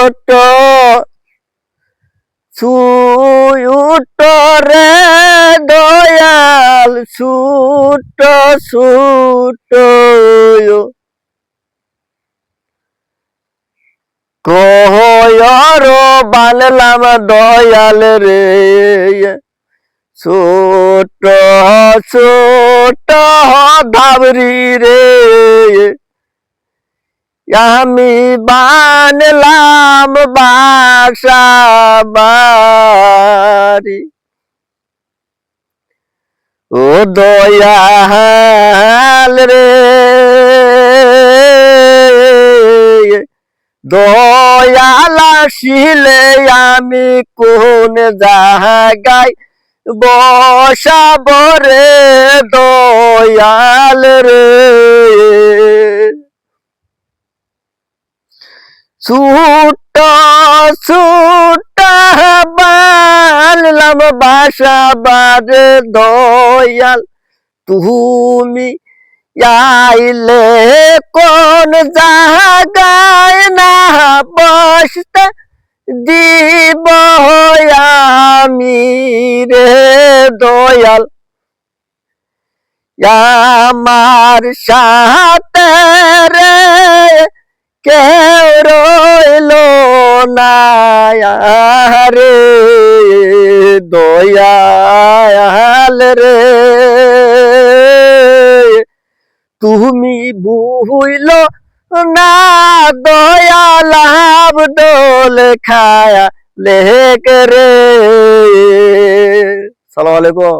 ছোট ছোট রে দয়াল ছোট ছোট কহর বানলাম দয়াল রে ছোট ছোট ধাবরি রে আমি বানলাম বাসা বাড়ি ও দয়াল রে দয়াল আসিলে আমি কোন জায়গায় বসাব রে দয়াল রে ছোট ছোট বানলাম বাসা বাড়ি দয়াল তুমি আইলে কোন জায়গায় না বসতে দিব আমি রে দয়াল আমার সাথে রে কেউ রইল না রে দয়াল রে তুমি ভুইল না দয়াল আব্দুল খায়া লেক রে। সালাম আলাইকুম।